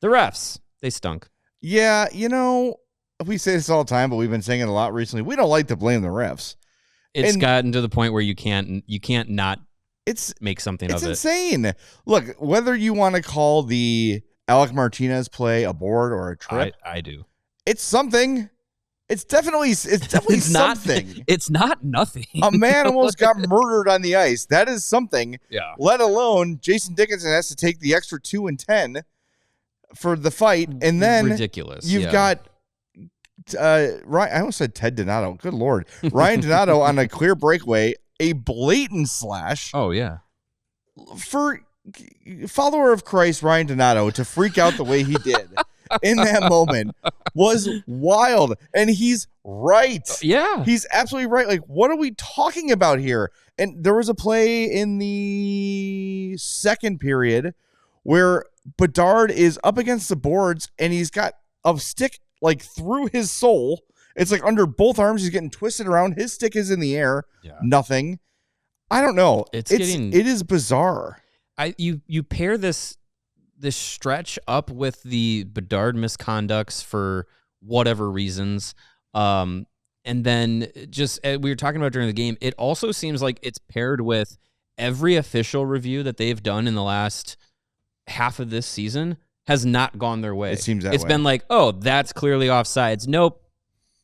The refs, they stunk. Yeah, we say this all the time, but we've been saying it a lot recently. We don't like to blame the refs. It's gotten to the point where you can't not make something of it. It's insane. Look, whether you want to call the Alec Martinez play a board or a trip, I do. It's something. It's definitely something. It's not nothing. A man almost got murdered on the ice. That is something. Yeah. Let alone Jason Dickinson has to take the extra 2 and 10 for the fight, and then ridiculous. You've got Ryan. I almost said Ted Donato. Good Lord, Ryan Donato on a clear breakaway, a blatant slash. Oh yeah. For follower of Christ Ryan Donato to freak out the way he did in that moment was wild, and he's right. Yeah, he's absolutely right. Like, what are we talking about here? And there was a play in the second period where Bedard is up against the boards, and he's got a stick like through his soul. It's like under both arms. He's getting twisted around. His stick is in the air. Yeah. Nothing. I don't know. It is bizarre. You pair this stretch up with the Bedard misconducts for whatever reasons, and then just we were talking about during the game, it also seems like it's paired with every official review that they've done in the last half of this season has not gone their way. It seems that it's way. been like, oh, that's clearly offsides. Nope.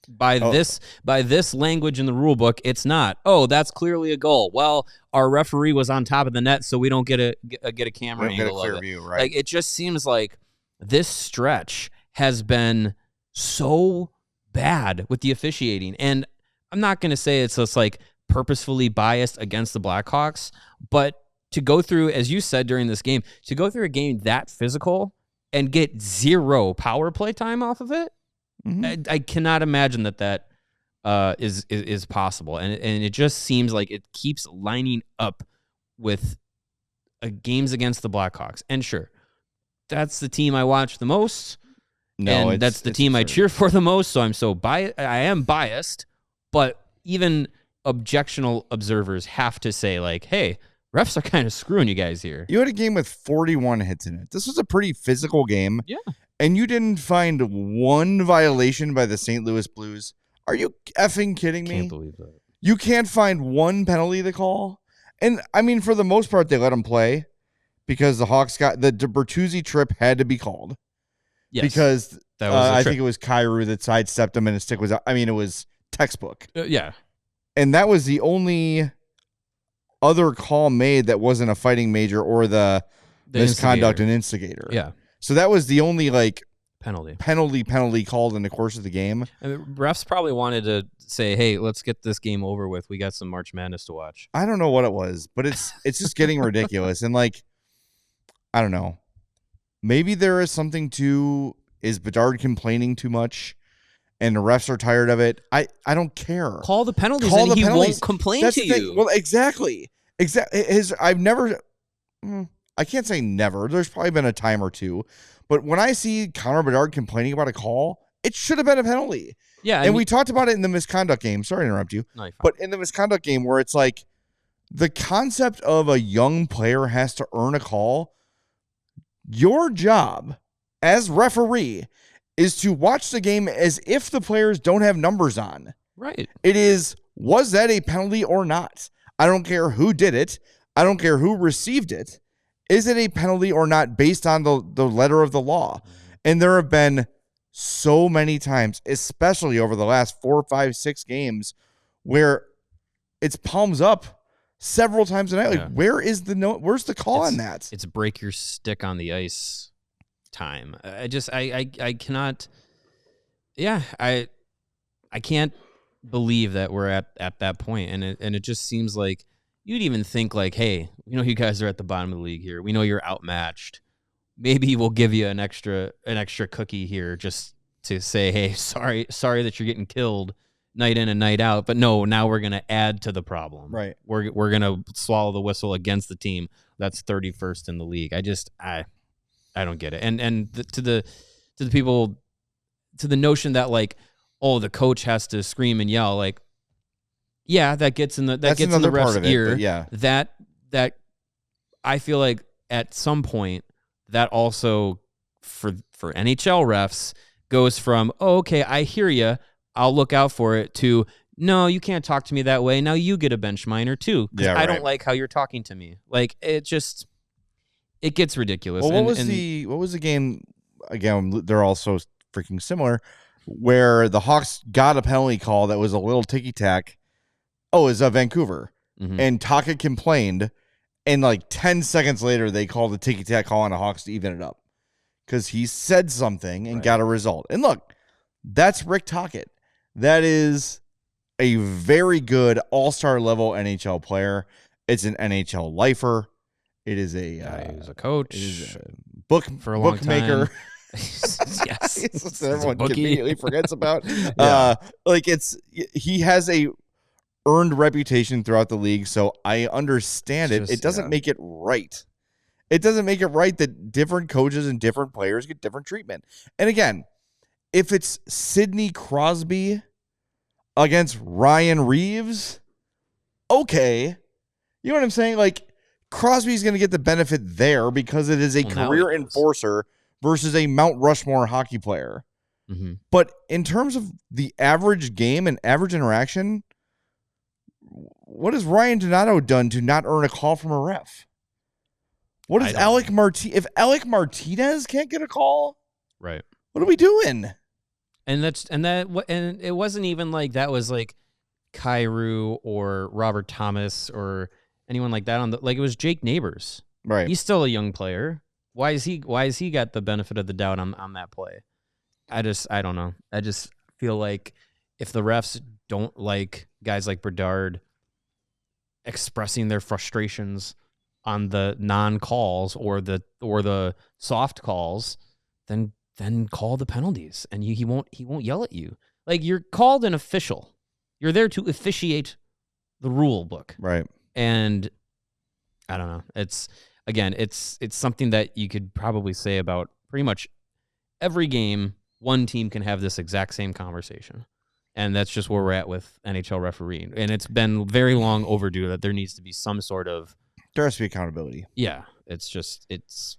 By this language in the rule book, it's not. Oh, that's clearly a goal. Well, our referee was on top of the net, so we don't get a camera angle. Get a clear of it. view, right? Like, it just seems like this stretch has been so bad with the officiating, and I'm not going to say it's just like purposefully biased against the Blackhawks, but to go through, as you said during this game, to go through a game that physical and get 0 power play time off of it. I cannot imagine that is possible, and it just seems like it keeps lining up with games against the Blackhawks. And sure, that's the team I watch the most, and that's the team I cheer for the most. So I'm so biased. I am biased, but even objectional observers have to say, like, hey, refs are kind of screwing you guys here. You had a game with 41 hits in it. This was a pretty physical game. Yeah. And you didn't find one violation by the St. Louis Blues. Are you effing kidding me? Can't believe that. You can't find one penalty to call? And, I mean, for the most part, they let him play because the Hawks got the Bertuzzi trip had to be called. Yes. Because that was I think it was Kyrou that sidestepped him and his stick was out. I mean, it was textbook. Yeah. And that was the only other call made that wasn't a fighting major or the misconduct and instigator. Yeah. So that was the only penalty called in the course of the game. And the refs probably wanted to say, "Hey, let's get this game over with. We got some March Madness to watch." I don't know what it was, but it's just getting ridiculous. And like, I don't know. Maybe there is something to is Bedard complaining too much, and the refs are tired of it. I don't care. Call the penalties, and he won't complain to you. Well, exactly. I can't say never. There's probably been a time or two. But when I see Connor Bedard complaining about a call, it should have been a penalty. Yeah. And we talked about it in the misconduct game. Sorry to interrupt you. No, but in the misconduct game where it's like the concept of a young player has to earn a call, your job as referee is to watch the game as if the players don't have numbers on. Right. It is, was that a penalty or not? I don't care who did it. I don't care who received it. Is it a penalty or not based on the letter of the law? And there have been so many times, especially over the last 4, 5, 6 games, where it's palms up several times a night. Like, where's the call on that? It's break your stick on the ice time. I cannot. Yeah, I can't believe that we're at that point, and it just seems like. You'd even think like, hey, you guys are at the bottom of the league here. We know you're outmatched. Maybe we'll give you an extra cookie here just to say, hey, sorry that you're getting killed night in and night out. But no, now we're gonna add to the problem. Right. We're gonna swallow the whistle against the team that's 31st in the league. I don't get it. And to the people, to the notion that like, oh, the coach has to scream and yell, like. Yeah, that gets in the ref's ear. Yeah, that I feel like at some point that also for NHL refs goes from, oh, okay, I hear you, I'll look out for it, to, no, you can't talk to me that way. Now you get a bench minor too, because I don't like how you're talking to me. Like, it gets ridiculous. Well, what was the game? Again, they're all so freaking similar, where the Hawks got a penalty call that was a little ticky-tack. Oh, it was Vancouver. Mm-hmm. And Taka complained, and like 10 seconds later, they called the ticky-tack call on the Hawks to even it up. Because he said something and got a result. And look, that's Rick Tocchet. That is a very good all-star level NHL player. It's an NHL lifer. It is a he's a coach. It is a for a long bookmaker. Time. Yes, everyone conveniently forgets about. He has a earned reputation throughout the league, so I understand it. It doesn't make it right. It doesn't make it right that different coaches and different players get different treatment. And again, if it's Sidney Crosby against Ryan Reeves, okay. You know what I'm saying? Like, Crosby's going to get the benefit there because it is a career enforcer versus a Mount Rushmore hockey player. Mm-hmm. But in terms of the average game and average interaction, what has Ryan Donato done to not earn a call from a ref? What is Alec Martinez? If Alec Martinez can't get a call, right? What are we doing? And it wasn't even like that was like Kyrou or Robert Thomas or anyone like that it was Jake Neighbors. Right. He's still a young player. Why is he got the benefit of the doubt on that play? I don't know. I just feel like if the refs don't like guys like Bedard expressing their frustrations on the non-calls or the soft calls, then call the penalties, and he won't yell at you. Like, you're called an official. You're there to officiate the rule book. Right. And I don't know. It's something that you could probably say about pretty much every game. One team can have this exact same conversation. And that's just where we're at with NHL refereeing. And it's been very long overdue that there needs to be some sort of... There has to be accountability. Yeah. It's just... It's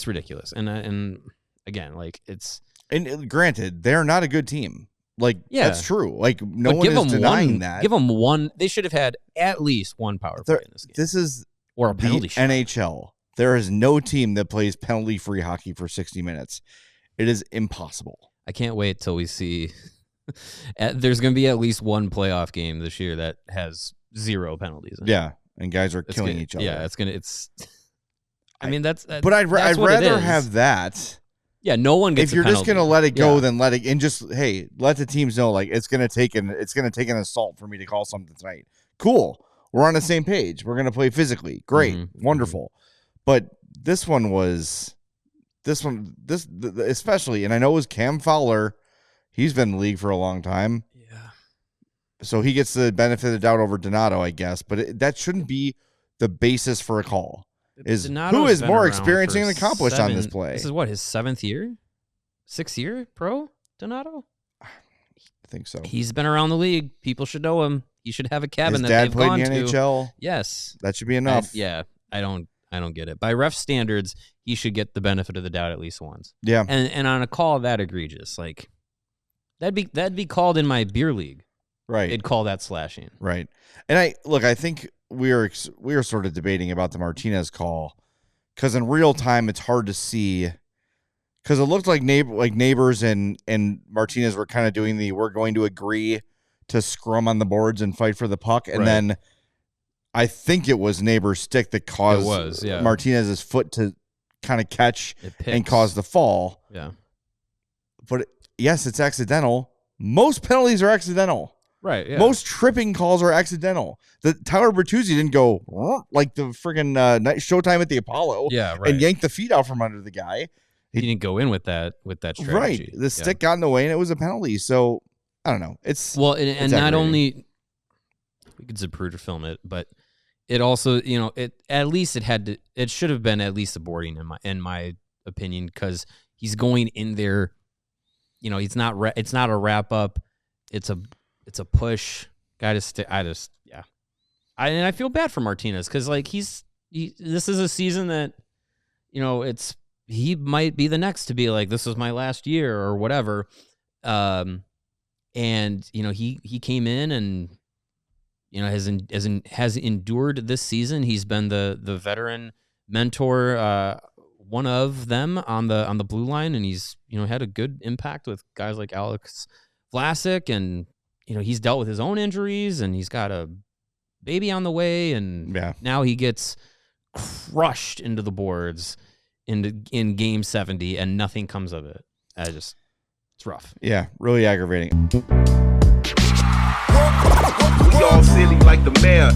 ridiculous. And again, like, it's... And granted, they're not a good team. Like, yeah, that's true. Like, no one is denying that. Give them one... They should have had at least one power play in this game. This is... Or a penalty shot. NHL. There is no team that plays penalty-free hockey for 60 minutes. It is impossible. I can't wait till we see... There's going to be at least one playoff game this year that has 0 penalties in it. Yeah, and guys are killing each other. Yeah, I mean, that's... But I'd rather have that. Yeah, no one gets If you're just going to let it go, then let it... And just, hey, let the teams know, like, it's going to take an assault for me to call something tonight. Cool. We're on the same page. We're going to play physically. Great. Mm-hmm. Wonderful. Mm-hmm. But this especially, and I know it was Cam Fowler. He's been in the league for a long time. Yeah. So he gets the benefit of the doubt over Donato, I guess. But that shouldn't be the basis for a call. Who is more experienced and accomplished on this play? This is what, his 7th year? 6th year pro, Donato? I think so. He's been around the league. People should know him. He should have a cabin His that dad they've played gone in the to. NHL. Yes. That should be enough. I don't get it. By ref standards, he should get the benefit of the doubt at least once. Yeah. And on a call that egregious, like, that'd be called in my beer league. Right. They'd call that slashing. Right. And I think we are sort of debating about the Martinez call because in real time it's hard to see, because it looked like Neighbors and Martinez were kind of doing we're going to agree to scrum on the boards and fight for the puck, and then I think it was Neighbors' stick that caused Martinez's foot to kind of catch and cause the fall. Yeah. But yes, it's accidental. Most penalties are accidental. Right. Yeah. Most tripping calls are accidental. The Tyler Bertuzzi didn't go like the friggin' Showtime at the Apollo. Yeah, right. And yank the feet out from under the guy. He didn't go in with that strategy. Right. The stick got in the way and it was a penalty. So I don't know. It's not only we could Zapruder film it, but it also, at least it should have been at least a boarding in my opinion, because he's going in there. It's not a wrap up. It's a push. Guy to stick. I feel bad for Martinez because like this is a season that, it's he might be the next to be like, this is my last year or whatever. And he came in and has endured this season. He's been the veteran mentor, one of them on the blue line, and he's had a good impact with guys like Alex Vlasic, and he's dealt with his own injuries, and he's got a baby on the way, and now he gets crushed into the boards in game 70, and nothing comes of it. It's rough. Yeah, really aggravating. We all silly like the mayor.